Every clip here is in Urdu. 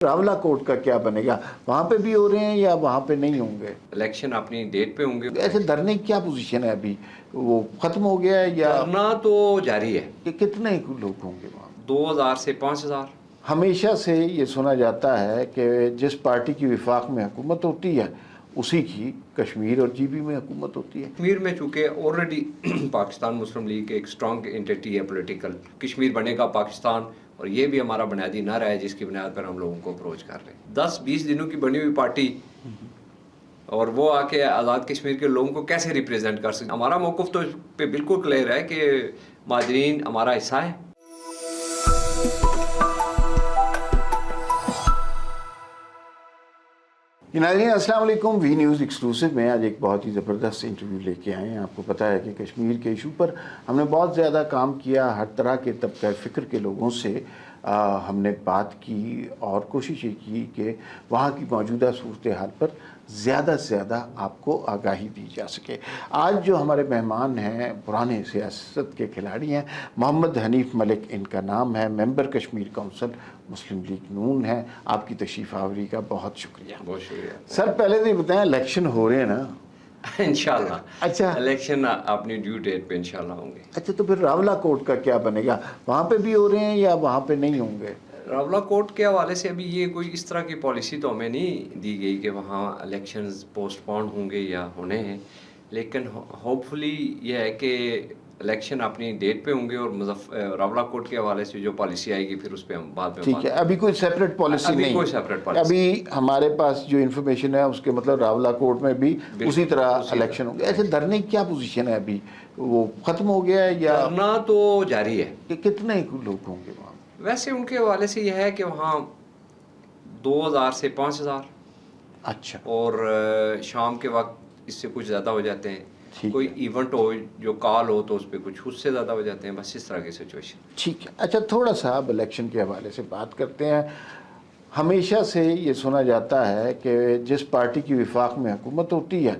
راولا کوٹ کا کیا بنے گا؟ وہاں پہ بھی ہو رہے ہیں یا وہاں پہ نہیں ہوں گے؟ الیکشن اپنی ڈیٹ پہ ہوں گے. ایسے دھرنے کی کیا پوزیشن ہے ابھی؟ وہ ختم ہو گیا ہے یا دھرنا تو جاری ہے. کہ کتنے لوگ ہوں گے وہاں؟ 2000 سے 5000. ہمیشہ سے یہ سنا جاتا ہے کہ جس پارٹی کی وفاق میں حکومت ہوتی ہے اسی کی کشمیر اور جی بی میں حکومت ہوتی ہے. کشمیر میں چونکہ آلریڈی پاکستان مسلم لیگ ایک اسٹرانگ انٹیٹی ہے پولیٹیکل. کشمیر بنے گا پاکستان اور یہ بھی ہمارا بنیادی نعرہ ہے جس کی بنیاد پر ہم لوگوں کو اپروچ کر رہے ہیں. 10-20 دنوں کی بنی ہوئی پارٹی اور وہ آ کے آزاد کشمیر کے لوگوں کو کیسے ریپریزنٹ کر سکتے؟ ہمارا موقف تو اس پہ بالکل کلیئر ہے کہ مہاجرین ہمارا حصہ ہے. ناظرین السلام علیکم. وی نیوز ایکسکلوسیو میں آج ایک بہت ہی زبردست انٹرویو لے کے آئے ہیں. آپ کو پتہ ہے کہ کشمیر کے ایشو پر ہم نے بہت زیادہ کام کیا. ہر طرح کے طبقہ فکر کے لوگوں سے ہم نے بات کی اور کوشش یہ کی کہ وہاں کی موجودہ صورتحال پر زیادہ سے زیادہ آپ کو آگاہی دی جا سکے. آج جو ہمارے مہمان ہیں پرانے سیاست کے کھلاڑی ہیں. محمد حنیف ملک ان کا نام ہے. ممبر کشمیر کونسل مسلم لیگ نون ہے. آپ کی تشریف آوری کا بہت شکریہ. بہت شکریہ سر پہلے تو یہ بتائیں الیکشن ہو رہے ہیں نا؟ انشاءاللہ. اچھا الیکشن اپنی ڈیو ڈیٹ پہ انشاءاللہ ہوں گے. اچھا تو پھر راولا کوٹ کا کیا بنے گا؟ وہاں پہ بھی ہو رہے ہیں یا وہاں پہ نہیں ہوں گے؟ راولا کوٹ کے حوالے سے ابھی یہ کوئی اس طرح کی پالیسی تو ہمیں نہیں دی گئی کہ وہاں الیکشنز پوسٹ پون ہوں گے یا ہونے ہیں. لیکن ہوپ فلی یہ ہے کہ الیکشن اپنی ڈیٹ پہ ہوں گے اور راولا کوٹ کے حوالے سے جو پالیسی آئے گی پھر اس پہ ہم بعد میں ٹھیک ہے. ابھی کوئی سیپریٹ پالیسی نہیں؟ کوئی سیپریٹ پالیسی. ابھی ہمارے پاس جو انفارمیشن ہے اس کے مطلب راولا کوٹ میں بھی اسی طرح الیکشن ہوں گے. ایسے دھرنے کی کیا پوزیشن ہے ابھی؟ وہ ختم ہو گیا ہے یا دھرنا تو جاری ہے؟ کہ کتنے لوگ ہوں گے وہاں؟ ویسے ان کے حوالے سے یہ ہے کہ وہاں 2000 سے 5000. اچھا. اور شام کے وقت اس سے کچھ زیادہ ہو جاتے ہیں. کوئی ہے. ایونٹ ہو جو کال ہو تو اس پہ کچھ اس سے زیادہ ہو جاتے ہیں. بس اس طرح کی سچویشن. ٹھیک ہے. اچھا تھوڑا سا اب الیکشن کے حوالے سے بات کرتے ہیں. ہمیشہ سے یہ سنا جاتا ہے کہ جس پارٹی کی وفاق میں حکومت ہوتی ہے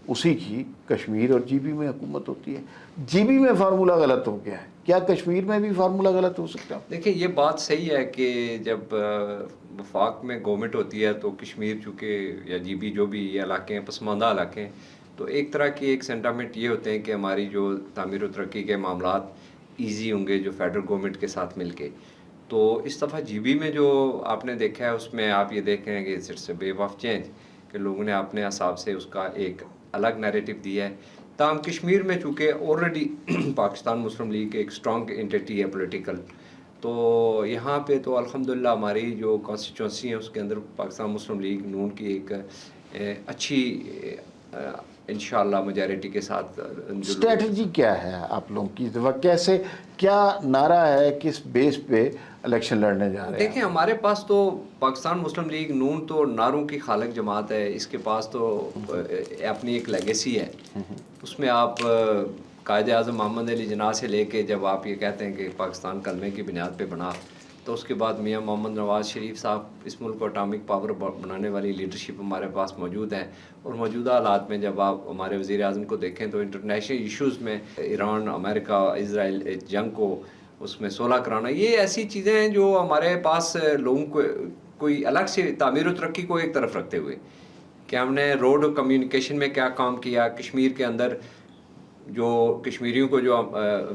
اسی کی کشمیر اور جی بی میں حکومت ہوتی ہے. جی بی میں فارمولہ غلط ہو گیا ہے. کیا کشمیر میں بھی فارمولہ غلط ہو سکتا ہے؟ دیکھیں یہ بات صحیح ہے کہ جب وفاق میں گورنمنٹ ہوتی ہے تو کشمیر چونکہ یا جی بی جو بھی یہ علاقے ہیں پسماندہ علاقے ہیں تو ایک طرح کی ایک سینٹامنٹ یہ ہوتے ہیں کہ ہماری جو تعمیر و ترقی کے معاملات ایزی ہوں گے جو فیڈرل گورنمنٹ کے ساتھ مل کے. تو اس دفعہ جی بی میں جو آپ نے دیکھا ہے اس میں آپ یہ دیکھ رہے ہیں کہ it's a view of change کہ لوگوں نے اپنے حساب سے اس کا ایک الگ نیریٹو دیا ہے. تاہم کشمیر میں چونکہ آلریڈی پاکستان مسلم لیگ ایک اسٹرانگ انٹیٹی ہے پولیٹیکل تو یہاں پہ تو الحمدللہ ہماری جو کانسٹیچوئنسی ہے اس کے اندر پاکستان مسلم لیگ نون کی ایک اچھی انشاءاللہ میجارٹی کے ساتھ. اسٹریٹجی کیا ہے آپ لوگوں کی اس دفعہ؟ کیسے کیا نعرہ ہے؟ کس بیس پہ الیکشن لڑنے جا رہے ہیں؟ دیکھیں ہمارے پاس تو پاکستان مسلم لیگ نون تو نعروں کی خالق جماعت ہے. اس کے پاس تو اپنی ایک لیگیسی ہے. اس میں آپ قائد اعظم محمد علی جناح سے لے کے جب آپ یہ کہتے ہیں کہ پاکستان کلمے کی بنیاد پہ بنا تو اس کے بعد میاں محمد نواز شریف صاحب اس ملک کو اٹامک پاور بنانے والی لیڈرشپ ہمارے پاس موجود ہے. اور موجودہ حالات میں جب آپ ہمارے وزیر اعظم کو دیکھیں تو انٹرنیشنل ایشوز میں ایران امریکہ اسرائیل جنگ کو اس میں صلح کرانا یہ ایسی چیزیں ہیں جو ہمارے پاس لوگوں کو کوئی الگ سے تعمیر و ترقی کو ایک طرف رکھتے ہوئے کہ ہم نے روڈ کمیونیکیشن میں کیا کام کیا کشمیر کے اندر جو کشمیریوں کو جو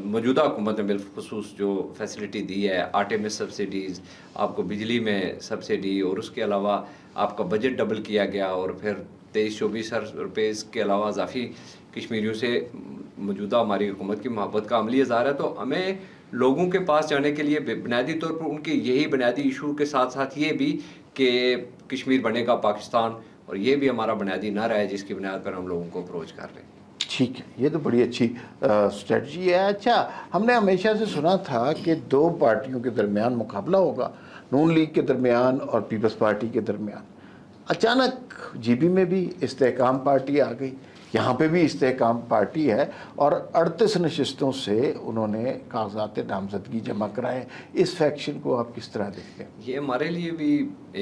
موجودہ حکومت نے بالخصوص جو فیسلٹی دی ہے آٹے میں سبسڈیز آپ کو بجلی میں سبسڈی اور اس کے علاوہ آپ کا بجٹ ڈبل کیا گیا اور پھر 23-24 ارب روپے اس کے علاوہ اضافی کشمیریوں سے موجودہ ہماری حکومت کی محبت کا عملی اظہار ہے. تو ہمیں لوگوں کے پاس جانے کے لیے بنیادی طور پر ان کے یہی بنیادی ایشو کے ساتھ ساتھ یہ بھی کہ کشمیر بنے گا پاکستان اور یہ بھی ہمارا بنیادی نعرہ ہے جس کی بنیاد پر ہم لوگوں کو اپروچ کر رہے ہیں. ٹھیک ہے. یہ تو بڑی اچھی اسٹریٹجی ہے. اچھا ہم نے ہمیشہ سے سنا تھا کہ دو پارٹیوں کے درمیان مقابلہ ہوگا نون لیگ کے درمیان اور پیپلز پارٹی کے درمیان. اچانک جی بی میں بھی استحکام پارٹی آ گئی. یہاں پہ بھی استحکام پارٹی ہے اور 38 نشستوں سے انہوں نے کاغذات نامزدگی جمع کرائے. اس فیکشن کو آپ کس طرح دیکھتے ہیں؟ یہ ہمارے لیے بھی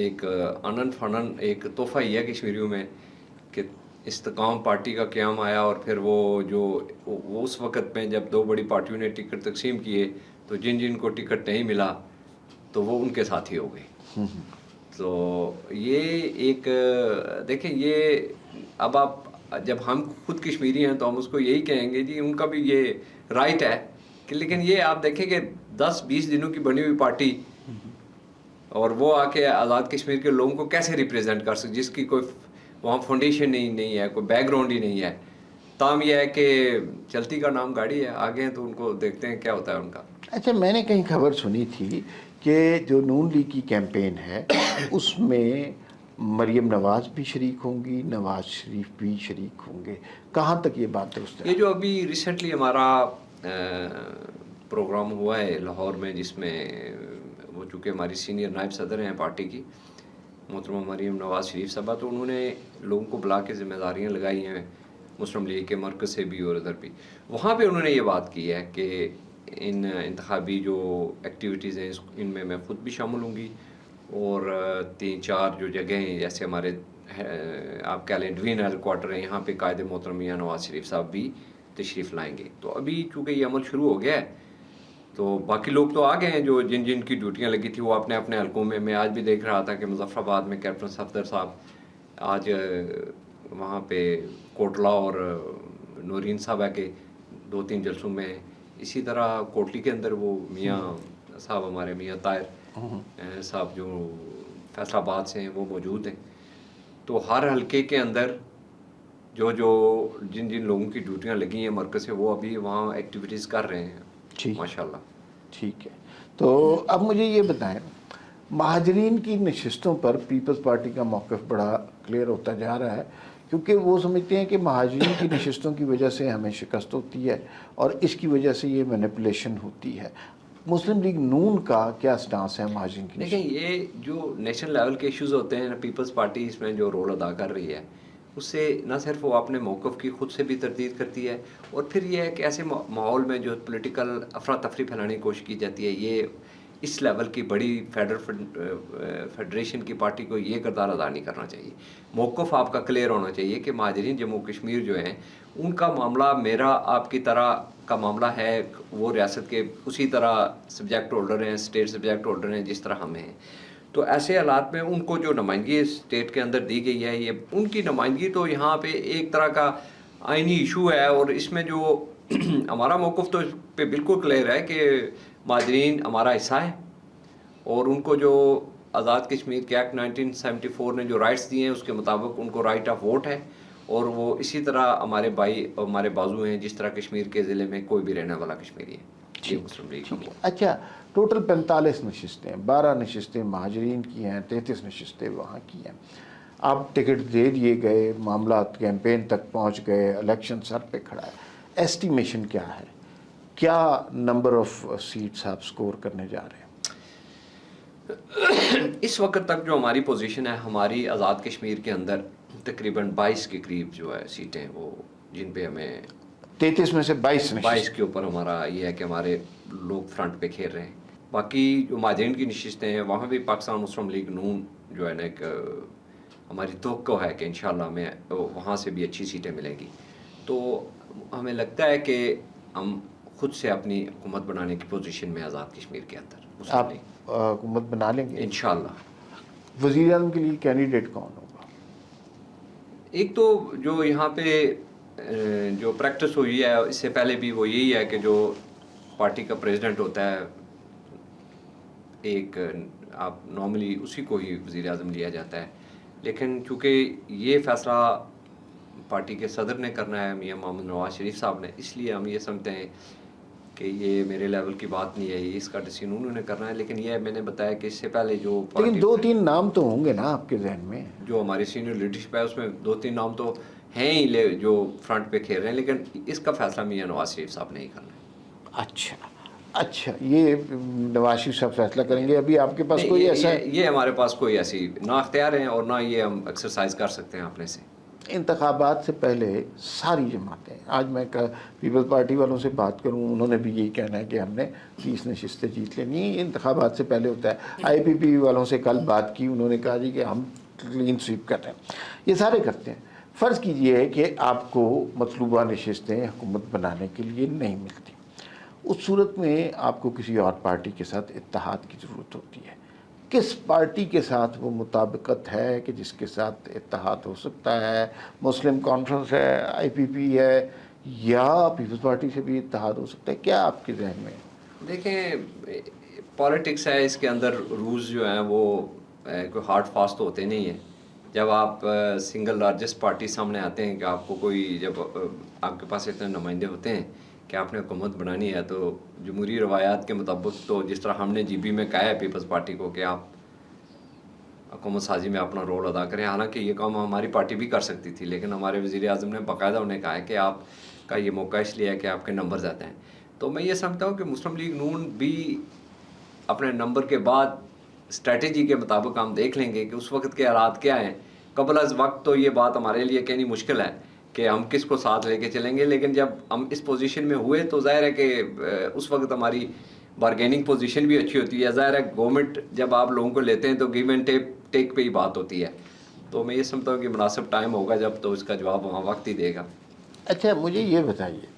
ایک انن فنن ایک تحفہ ہی ہے کشمیریوں میں کہ استحکام پارٹی کا قیام آیا اور پھر وہ اس وقت میں جب دو بڑی پارٹیوں نے ٹکٹ تقسیم کیے تو جن کو ٹکٹ نہیں ملا تو وہ ان کے ساتھی ہو گئے. تو یہ ایک دیکھیں، یہ اب آپ جب ہم خود کشمیری ہیں تو ہم اس کو یہی کہیں گے جی ان کا بھی یہ رائٹ ہے کہ، لیکن یہ آپ دیکھیں کہ 10-20 دنوں کی بنی ہوئی پارٹی اور وہ آ کے آزاد کشمیر کے لوگوں کو کیسے ریپریزنٹ کر سکتے، جس کی کوئی وہاں فاؤنڈیشن نہیں ہے، کوئی بیک گراؤنڈ ہی نہیں ہے. تاہم یہ ہے کہ چلتی کا نام گاڑی ہے، آگے ہیں تو ان کو دیکھتے ہیں کیا ہوتا ہے ان کا. اچھا، میں نے کہیں خبر سنی تھی کہ جو نون لیگ کی کیمپین ہے اس میں مریم نواز بھی شریک ہوں گی، نواز شریف بھی شریک ہوں گے، کہاں تک یہ بات درست ہے؟ یہ جو ابھی ریسنٹلی ہمارا پروگرام ہوا ہے لاہور میں، جس میں وہ چونکہ ہماری سینئر نائب صدر ہیں پارٹی کی محترمہ مریم نواز شریف صاحبہ، تو انہوں نے لوگوں کو بلا کے ذمہ داریاں لگائی ہیں مسلم لیگ کے مرکز سے بھی اور ادھر بھی. وہاں پہ انہوں نے یہ بات کی ہے کہ ان انتخابی جو ایکٹیویٹیز ہیں ان میں میں خود بھی شامل ہوں گی، اور 3-4 جو جگہیں جیسے ہمارے آپ کہہ لیں ڈوین ہیڈ کوارٹر ہیں، یہاں پہ قائد محترم میاں نواز شریف صاحب بھی تشریف لائیں گے. تو ابھی چونکہ یہ عمل شروع ہو گیا ہے تو باقی لوگ تو آ گئے ہیں جو جن کی ڈیوٹیاں لگی تھی وہ اپنے اپنے حلقوں میں. میں آج بھی دیکھ رہا تھا کہ مظفر آباد میں کیپٹن صفدر صاحب آج وہاں پہ کوٹلہ اور نورین صاحبہ کے 2-3 جلسوں میں. اسی طرح کوٹلی کے اندر وہ میاں صاحب ہمارے میاں طاہر صاحب جو فیصل آباد سے ہیں وہ موجود ہیں. تو ہر حلقے کے اندر جن لوگوں کی ڈیوٹیاں لگی ہیں مرکز سے وہ ابھی وہاں ایکٹیویٹیز کر رہے ہیں ماشاءاللہ. ٹھیک ہے. تو اب مجھے یہ بتائیں، مہاجرین کی نشستوں پر پیپلز پارٹی کا موقف بڑا کلیئر ہوتا جا رہا ہے، کیونکہ وہ سمجھتے ہیں کہ مہاجرین کی نشستوں کی وجہ سے ہمیں شکست ہوتی ہے اور اس کی وجہ سے یہ مینیپولیشن ہوتی ہے. مسلم لیگ نون کا کیا سٹانس ہے مہاجرین کی؟ دیکھیں، یہ جو نیشنل لیول کے ایشوز ہوتے ہیں، پیپلز پارٹی اس میں جو رول ادا کر رہی ہے اس سے نہ صرف وہ اپنے موقف کی خود سے بھی تردید کرتی ہے، اور پھر یہ ہے کہ ایسے ماحول میں جو پولیٹیکل افراتفری پھیلانے کی کوشش کی جاتی ہے، یہ اس لیول کی بڑی فیڈریشن کی پارٹی کو یہ کردار ادا نہیں کرنا چاہیے. موقف آپ کا کلیئر ہونا چاہیے کہ مہاجرین جموں کشمیر جو ہیں ان کا معاملہ میرا آپ کی طرح کا معاملہ ہے، وہ ریاست کے اسی طرح سبجیکٹ ہولڈر ہیں، اسٹیٹ سبجیکٹ ہولڈر ہیں جس طرح ہمیں ہیں. تو ایسے حالات میں ان کو جو نمائندگی اسٹیٹ کے اندر دی گئی ہے، یہ ان کی نمائندگی تو یہاں پہ ایک طرح کا آئینی ایشو ہے، اور اس میں جو ہمارا موقف تو اس پہ بالکل کلیئر ہے کہ مہاجرین ہمارا حصہ ہے، اور ان کو جو آزاد کشمیر کے ایکٹ 1974 نے جو رائٹس دیے ہیں اس کے مطابق ان کو رائٹ آف ووٹ ہے، اور وہ اسی طرح ہمارے بھائی اور ہمارے بازو ہیں جس طرح کشمیر کے ضلع میں کوئی بھی رہنے والا کشمیری ہے. مسلم لیگ ٹھیک ہے. اچھا، ٹوٹل 45 نشستیں، 12 نشستیں مہاجرین کی ہیں، 33 نشستیں وہاں کی ہیں. آپ ٹکٹ دے دیے گئے، معاملات کیمپین تک پہنچ گئے، الیکشن سر پہ کھڑا ہے، ایسٹیمیشن کیا ہے؟ کیا نمبر آف سیٹس آپ سکور کرنے جا رہے ہیں؟ اس وقت تک جو ہماری پوزیشن ہے، ہماری آزاد کشمیر کے اندر تقریباً 22 کے قریب جو ہے سیٹیں، وہ جن پہ ہمیں 33 میں سے 22 کے اوپر ہمارا یہ ہے کہ ہمارے لوگ فرنٹ پہ کھیل رہے ہیں. باقی جو مہاجرین کی نشستیں ہیں وہاں بھی پاکستان مسلم لیگ نون جو ہے نا ایک ہماری توقع ہے کہ انشاءاللہ ہمیں وہاں سے بھی اچھی سیٹیں ملیں گی. تو ہمیں لگتا ہے کہ ہم خود سے اپنی حکومت بنانے کی پوزیشن میں آزاد کشمیر کے اندر آپ حکومت بنا لیں گے انشاءاللہ. وزیر اعظم کے لیے کینڈیڈیٹ کون ہوگا؟ ایک تو جو یہاں پہ جو پریکٹس ہوئی ہے اس سے پہلے بھی وہ یہی ہے کہ جو پارٹی کا پریزیڈنٹ ہوتا ہے ایک آپ نارملی اسی کو ہی وزیر اعظم لیا جاتا ہے. لیکن چونکہ یہ فیصلہ پارٹی کے صدر نے کرنا ہے میاں محمد نواز شریف صاحب نے، اس لیے ہم یہ سمجھتے ہیں کہ یہ میرے لیول کی بات نہیں ہے، یہ اس کا ڈیسیژن انہوں نے کرنا ہے. لیکن یہ میں نے بتایا کہ اس سے پہلے جو لیکن 2-3 نام تو ہوں گے نا آپ کے ذہن میں؟ جو ہماری سینئر لیڈرشپ ہے اس میں 2-3 نام تو ہیں ہی جو فرنٹ پہ کھیل رہے ہیں، لیکن اس کا فیصلہ میاں نواز شریف صاحب نے ہی کرنا ہے. اچھا، یہ نواز شریف صاحب فیصلہ کریں گے. ابھی آپ کے پاس کوئی ایسا یہ ہمارے پاس کوئی ایسی نہ اختیار ہیں اور نہ یہ ہم ایکسرسائز کر سکتے ہیں اپنے سے. انتخابات سے پہلے ساری جماعتیں، آج میں پیپلز پارٹی والوں سے بات کروں انہوں نے بھی یہی کہنا ہے کہ ہم نے 30 نشستیں جیت لینی. یہ انتخابات سے پہلے ہوتا ہے. آئی پی پی والوں سے کل بات کی، انہوں نے کہا جی کہ ہم کلین سویپ کر رہے ہیں. یہ سارے کرتے ہیں. فرض کیجئے کہ آپ کو مطلوبہ نشستیں حکومت بنانے کے لیے نہیں ملتی، اس صورت میں آپ کو کسی اور پارٹی کے ساتھ اتحاد کی ضرورت ہوتی ہے. کس پارٹی کے ساتھ وہ مطابقت ہے کہ جس کے ساتھ اتحاد ہو سکتا ہے؟ مسلم کانفرنس ہے، آئی پی پی ہے، یا پیپلز پارٹی سے بھی اتحاد ہو سکتا ہے؟ کیا آپ کے ذہن میں ہے؟ دیکھیں پالیٹکس ہے، اس کے اندر رولز جو ہیں وہ کوئی ہارڈ فاسٹ ہوتے نہیں ہیں. جب آپ سنگل لارجسٹ پارٹی سامنے آتے ہیں کہ آپ کو کوئی جب آپ کے پاس اتنے نمائندے ہوتے ہیں کہ آپ نے حکومت بنانی ہے، تو جمہوری روایات کے مطابق تو جس طرح ہم نے جی بی میں کہا ہے پیپلز پارٹی کو کہ آپ حکومت سازی میں اپنا رول ادا کریں، حالانکہ یہ کام ہماری پارٹی بھی کر سکتی تھی، لیکن ہمارے وزیر اعظم نے باقاعدہ انہیں کہا ہے کہ آپ کا یہ موقع اس لیے ہے کہ آپ کے نمبر زیادہ ہیں. تو میں یہ سمجھتا ہوں کہ مسلم لیگ نون بھی اپنے نمبر کے بعد اسٹریٹجی کے مطابق ہم دیکھ لیں گے کہ اس وقت کے حالات کیا ہیں. قبل از وقت تو یہ بات ہمارے لیے کہنی مشکل ہے کہ ہم کس کو ساتھ لے کے چلیں گے، لیکن جب ہم اس پوزیشن میں ہوئے تو ظاہر ہے کہ اس وقت ہماری بارگیننگ پوزیشن بھی اچھی ہوتی ہے. ظاہر ہے گورنمنٹ جب آپ لوگوں کو لیتے ہیں تو گیو اینڈ ٹیک پہ ہی بات ہوتی ہے. تو میں یہ سمجھتا ہوں کہ مناسب ٹائم ہوگا جب تو اس کا جواب وہاں وقت ہی دے گا. اچھا مجھے یہ بتائیے،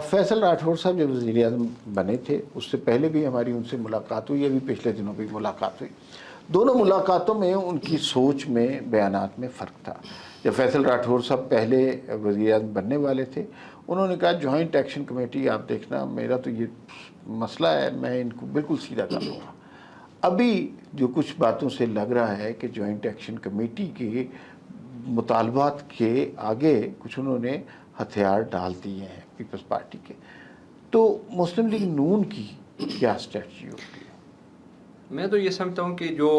فیصل راٹھور صاحب جب وزیر اعظم بنے تھے اس سے پہلے بھی ہماری ان سے ملاقات ہوئی، ابھی پچھلے دنوں بھی ملاقات ہوئی. دونوں ملاقاتوں میں ان کی سوچ میں، بیانات میں فرق تھا. جب فیصل راٹھور صاحب پہلے وزیر اعظم بننے والے تھے، انہوں نے کہا جوائنٹ ایکشن کمیٹی آپ دیکھنا، میرا تو یہ مسئلہ ہے، میں ان کو بالکل سیدھا کر دوں گا. ابھی جو کچھ باتوں سے لگ رہا ہے کہ جوائنٹ ایکشن کمیٹی کے مطالبات کے آگے کچھ انہوں نے ہتھیار ڈال دیے ہیں پیپلز پارٹی کے. تو مسلم لیگ نون کی کیا اسٹریٹجی ہوگی؟ میں تو یہ سمجھتا ہوں کہ جو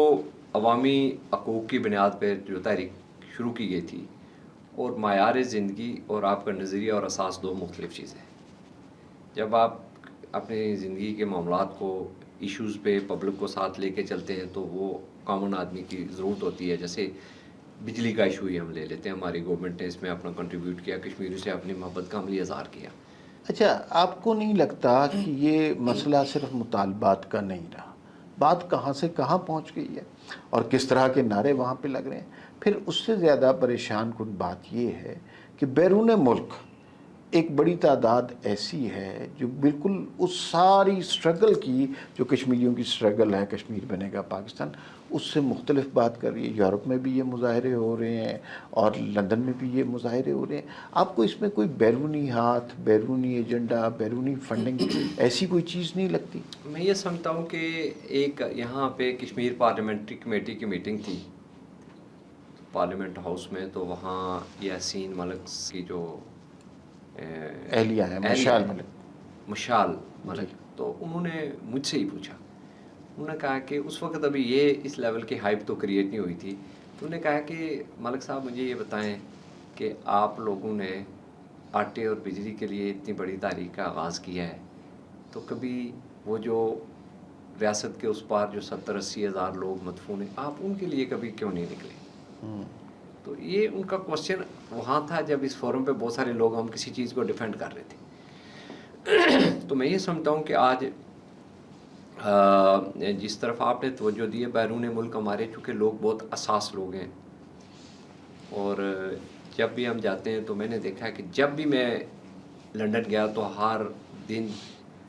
عوامی حقوق کی بنیاد پہ جو تحریک شروع کی گئی تھی، اور معیار زندگی اور آپ کا نظریہ اور اساس دو مختلف چیزیں ہیں. جب آپ اپنی زندگی کے معاملات کو، ایشوز پہ پبلک کو ساتھ لے کے چلتے ہیں تو وہ کامن آدمی کی ضرورت ہوتی ہے. جیسے بجلی کا ایشو ہی ہم لے لیتے ہیں، ہماری گورنمنٹ نے اس میں اپنا کنٹریبیوٹ کیا، کشمیریوں سے اپنی محبت کا عملی اظہار کیا. اچھا آپ کو نہیں لگتا کہ یہ مسئلہ صرف مطالبات کا نہیں رہا؟ بات کہاں سے کہاں پہنچ گئی ہے اور کس طرح کے نعرے وہاں پہ لگ رہے ہیں. پھر اس سے زیادہ پریشان کن بات یہ ہے کہ بیرون ملک ایک بڑی تعداد ایسی ہے جو بالکل اس ساری سٹرگل کی، جو کشمیریوں کی سٹرگل ہے کشمیر بنے گا پاکستان، اس سے مختلف بات کر رہی ہے. یورپ میں بھی یہ مظاہرے ہو رہے ہیں اور لندن میں بھی یہ مظاہرے ہو رہے ہیں. آپ کو اس میں کوئی بیرونی ہاتھ، بیرونی ایجنڈا، بیرونی فنڈنگ ایسی کوئی چیز نہیں لگتی؟ میں یہ سمجھتا ہوں کہ ایک یہاں پہ کشمیر پارلیمنٹری کمیٹی کی میٹنگ تھی پارلیمنٹ ہاؤس میں، تو وہاں یاسین ملک کی جو اہلیہ ہے مشال ملک، مشال ملک، تو انہوں نے مجھ سے ہی پوچھا. انہوں نے کہا کہ اس وقت ابھی یہ اس لیول کی ہائپ تو کریٹ نہیں ہوئی تھی. تو انہوں نے کہا کہ ملک صاحب مجھے یہ بتائیں کہ آپ لوگوں نے آٹے اور بجلی کے لیے اتنی بڑی تحریک کا آغاز کیا ہے، تو کبھی وہ جو ریاست کے اس پار جو 70-80 ہزار لوگ مدفون ہیں، آپ ان کے لیے کبھی کیوں نہیں نکلے؟ تو یہ ان کا کوشچن وہاں تھا جب اس فورم پہ بہت سارے لوگ ہم کسی چیز کو ڈیفینڈ کر رہے تھے. تو میں یہ سمجھتا ہوں کہ آج جس طرف آپ نے توجہ دی ہے، بیرون ملک ہمارے چونکہ لوگ بہت اساس لوگ ہیں، اور جب بھی ہم جاتے ہیں تو میں نے دیکھا کہ جب بھی میں لنڈن گیا تو ہر دن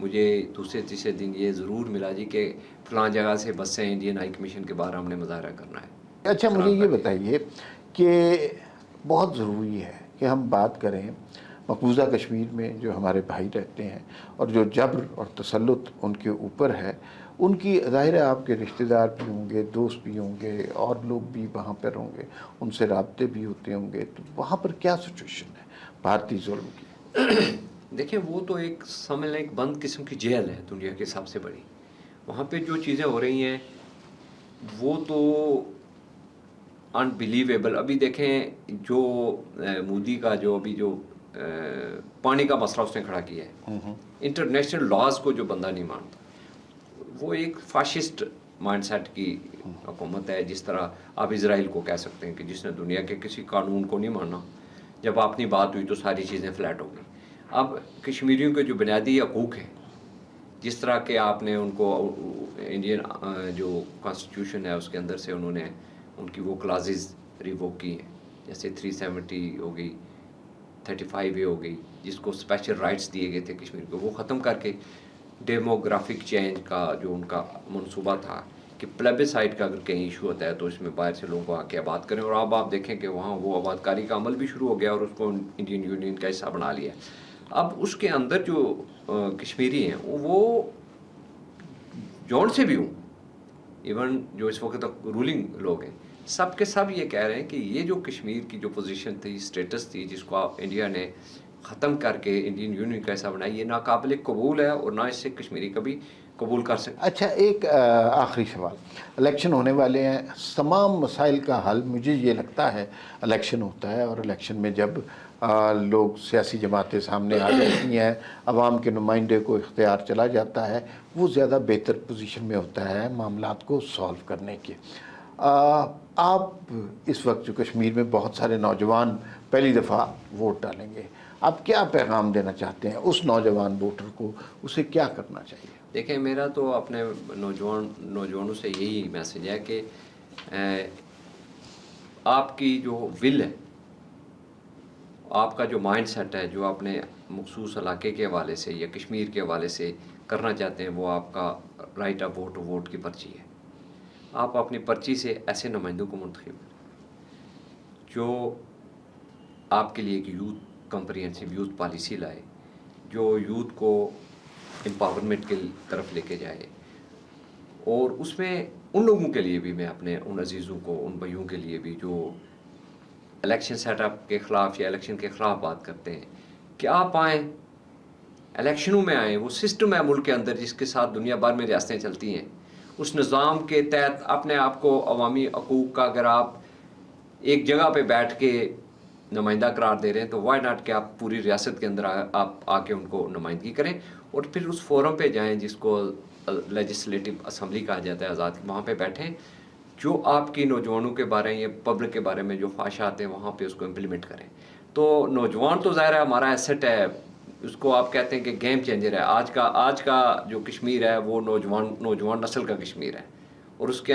مجھے دوسرے تیسرے دن یہ ضرور ملا جی کہ فلاں جگہ سے بسیں انڈین ہائی کمیشن کے باہر ہم نے مظاہرہ کرنا ہے. اچھا مجھے یہ بتائیے کہ بہت ضروری ہے کہ ہم بات کریں مقبوضہ کشمیر میں جو ہمارے بھائی رہتے ہیں اور جو جبر اور تسلط ان کے اوپر ہے، ان کی ظاہر ہے آپ کے رشتہ دار بھی ہوں گے، دوست بھی ہوں گے، اور لوگ بھی وہاں پر ہوں گے، ان سے رابطے بھی ہوتے ہوں گے. تو وہاں پر کیا سچویشن ہے بھارتی ظلم کی؟ دیکھیں وہ تو ایک سمجھ لیں ایک بند قسم کی جیل ہے دنیا کی سب سے بڑی. وہاں پہ جو چیزیں ہو رہی ہیں وہ تو انبلیویبل. ابھی دیکھیں جو مودی کا جو ابھی جو پانی کا مسئلہ اس نے کھڑا کیا ہے، انٹرنیشنل لاز کو جو بندہ نہیں مانتا، وہ ایک فاشسٹ مائنڈ سیٹ کی حکومت ہے. جس طرح آپ اسرائیل کو کہہ سکتے ہیں کہ جس نے دنیا کے کسی قانون کو نہیں مانا، جب اپنی بات ہوئی تو ساری چیزیں فلیٹ ہو گئی. اب کشمیریوں کے جو بنیادی حقوق ہیں، جس طرح کہ آپ نے ان کو انڈین جو کانسٹیٹیوشن ہے اس کے اندر سے انہوں نے ان کی وہ کلازز ریووک کی ہیں، جیسے 370 ہو گئی، 35A ہو گئی، جس کو اسپیشل رائٹس دیے گئے تھے کشمیر کو، وہ ختم کر کے ڈیموگرافک چینج کا جو ان کا منصوبہ تھا کہ پلیبسائٹ کا اگر کہیں ایشو ہوتا ہے تو اس میں باہر سے لوگوں کو آ کے آباد کریں، اور اب آپ دیکھیں کہ وہاں وہ آباد کاری کا عمل بھی شروع ہو گیا اور اس کو انڈین یونین کا حصہ بنا لیا. اب اس کے اندر جو کشمیری ہیں وہ جون سے بھی ہوں، ایون جو اس وقت تک رولنگ لوگ ہیں، سب کے سب یہ کہہ رہے ہیں کہ یہ جو کشمیر کی جو پوزیشن تھی، اسٹیٹس تھی، جس کو آپ انڈیا نے ختم کر کے انڈین یونین کا حصہ بنائی، یہ ناقابل قبول ہے اور نہ اس سے کشمیری کبھی قبول کر سکتے. اچھا، ایک آخری سوال. الیکشن ہونے والے ہیں، تمام مسائل کا حل مجھے یہ لگتا ہے الیکشن ہوتا ہے، اور الیکشن میں جب لوگ سیاسی جماعتیں سامنے آ جاتی ہیں، عوام کے نمائندے کو اختیار چلا جاتا ہے، وہ زیادہ بہتر پوزیشن میں ہوتا ہے معاملات کو سالو کرنے کے. آپ اس وقت جو کشمیر میں بہت سارے نوجوان پہلی دفعہ ووٹ ڈالیں گے، آپ کیا پیغام دینا چاہتے ہیں اس نوجوان ووٹر کو؟ اسے کیا کرنا چاہیے؟ دیکھیں، میرا تو اپنے نوجوانوں سے یہی میسج ہے کہ آپ کی جو ول ہے، آپ کا جو مائنڈ سیٹ ہے، جو اپنے مخصوص علاقے کے حوالے سے یا کشمیر کے حوالے سے کرنا چاہتے ہیں، وہ آپ کا رائٹ آف ووٹ، ووٹ کی پرچی ہے. آپ اپنی پرچی سے ایسے نمائندوں کو منتخب کریں جو آپ کے لیے ایک یوتھ کمپریہنسو یوتھ پالیسی لائے، جو یوتھ کو امپاورمنٹ کی طرف لے کے جائے. اور اس میں ان لوگوں کے لیے بھی، میں اپنے ان عزیزوں کو، ان بھائیوں کے لیے بھی جو الیکشن سیٹ اپ کے خلاف یا الیکشن کے خلاف بات کرتے ہیں، کہ آپ آئیں، الیکشنوں میں آئیں. وہ سسٹم ہے ملک کے اندر جس کے ساتھ دنیا بھر میں ریاستیں چلتی ہیں. اس نظام کے تحت اپنے آپ کو عوامی حقوق کا اگر آپ ایک جگہ پہ بیٹھ کے نمائندہ قرار دے رہے ہیں تو وائی ناٹ کہ آپ پوری ریاست کے اندر آپ آ کے ان کو نمائندگی کریں، اور پھر اس فورم پہ جائیں جس کو لیجسلیٹو اسمبلی کہا جاتا ہے آزاد کی، وہاں پہ بیٹھیں. جو آپ کی نوجوانوں کے بارے میں یا پبلک کے بارے میں جو خواہشات ہیں وہاں پہ اس کو امپلیمنٹ کریں. تو نوجوان تو ظاہر ہے ہمارا ایسٹ ہے، اس کو آپ کہتے ہیں کہ گیم چینجر ہے. آج کا جو کشمیر ہے وہ نوجوان نسل کا کشمیر ہے، اور اس کے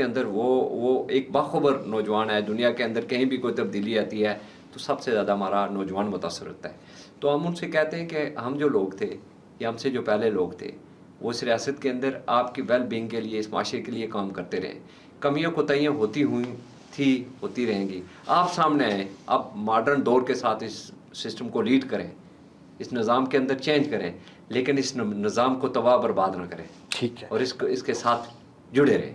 اندر وہ ایک باخبر نوجوان ہے. دنیا کے اندر کہیں بھی کوئی تبدیلی آتی ہے تو سب سے زیادہ ہمارا نوجوان متاثر ہوتا ہے. تو ہم ان سے کہتے ہیں کہ ہم جو لوگ تھے یا ہم سے جو پہلے لوگ تھے وہ اس ریاست کے اندر آپ کی ویل بینگ کے لیے، اس معاشرے کے لیے کام کرتے رہیں. کمیاں کوتاہیاں ہوتی رہیں گی. آپ سامنے آئیں، آپ ماڈرن دور کے ساتھ اس سسٹم کو لیڈ کریں، اس نظام کے اندر چینج کریں، لیکن اس نظام کو تباہ برباد نہ کریں. ٹھیک ہے، اور اس کے ساتھ جڑے رہیں.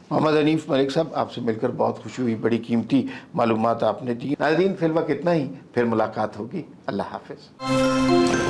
محمد حنیف ملک صاحب، آپ سے مل کر بہت خوشی ہوئی، بڑی قیمتی معلومات آپ نے دی. ناظرین، فی الوقت اتنا ہی، پھر ملاقات ہوگی. اللہ حافظ.